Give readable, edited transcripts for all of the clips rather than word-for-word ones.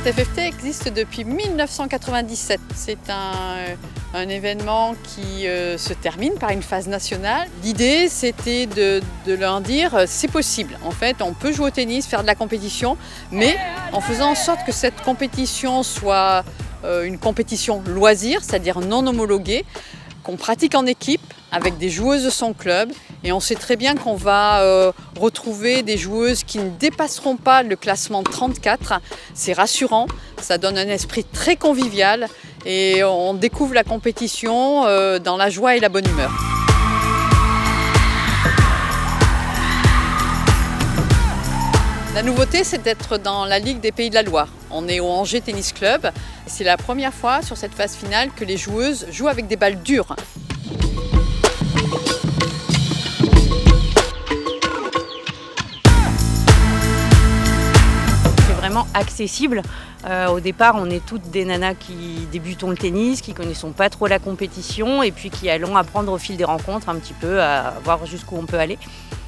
Cette FFT existe depuis 1997. C'est un événement qui se termine par une phase nationale. L'idée, c'était de leur dire c'est possible. En fait, on peut jouer au tennis, faire de la compétition, mais en faisant en sorte que cette compétition soit une compétition loisir, c'est-à-dire non homologuée, qu'on pratique en équipe avec des joueuses de son club. Et on sait très bien qu'on va retrouver des joueuses qui ne dépasseront pas le classement 34. C'est rassurant, ça donne un esprit très convivial et on découvre la compétition dans la joie et la bonne humeur. La nouveauté, c'est d'être dans la Ligue des Pays de la Loire. On est au Angers Tennis Club. C'est la première fois sur cette phase finale que les joueuses jouent avec des balles dures. C'est vraiment accessible. Au départ, on est toutes des nanas qui débutons le tennis, qui connaissons pas trop la compétition et puis qui allons apprendre au fil des rencontres un petit peu à voir jusqu'où on peut aller.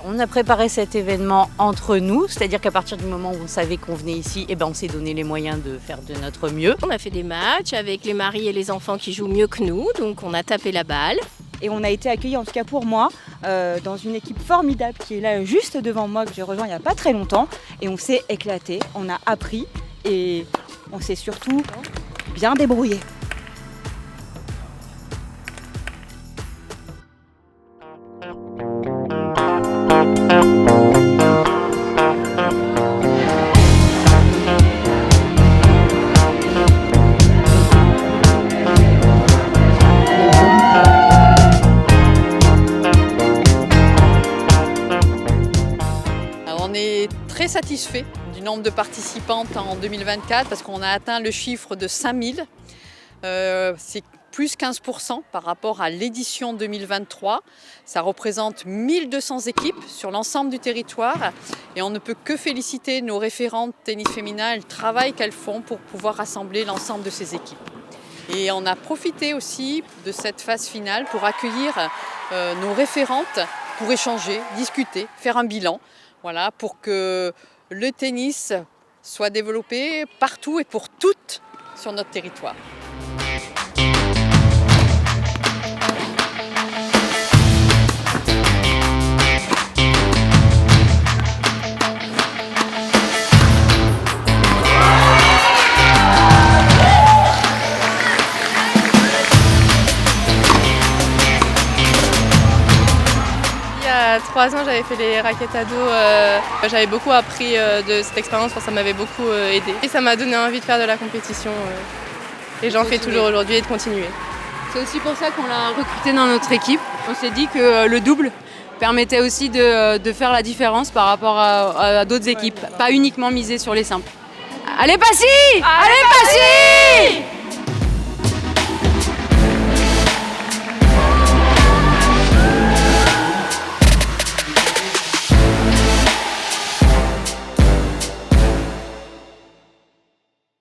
On a préparé cet événement entre nous, c'est-à-dire qu'à partir du moment où on savait qu'on venait ici, on s'est donné les moyens de faire de notre mieux. On a fait des matchs avec les maris et les enfants qui jouent mieux que nous, donc on a tapé la balle. Et on a été accueillis, en tout cas pour moi, dans une équipe formidable qui est là juste devant moi, que j'ai rejoint il n'y a pas très longtemps. Et on s'est éclaté, on a appris et on s'est surtout bien débrouillé. On est très satisfait du nombre de participantes en 2024 parce qu'on a atteint le chiffre de 5000. C'est plus 15% par rapport à l'édition 2023. Ça représente 1200 équipes sur l'ensemble du territoire et on ne peut que féliciter nos référentes tennis féminin et le travail qu'elles font pour pouvoir rassembler l'ensemble de ces équipes. Et on a profité aussi de cette phase finale pour accueillir nos référentes pour échanger, discuter, faire un bilan. Voilà, pour que le tennis soit développé partout et pour toutes sur notre territoire. Il y a 3 ans, j'avais fait les raquettes à dos. J'avais beaucoup appris de cette expérience, ça m'avait beaucoup aidé. Et ça m'a donné envie de faire de la compétition. Et j'en fais toujours aujourd'hui et de continuer. C'est aussi pour ça qu'on l'a recruté dans notre équipe. On s'est dit que le double permettait aussi de faire la différence par rapport à d'autres équipes. Pas uniquement miser sur les simples. Allez, Passy! Allez, Passy!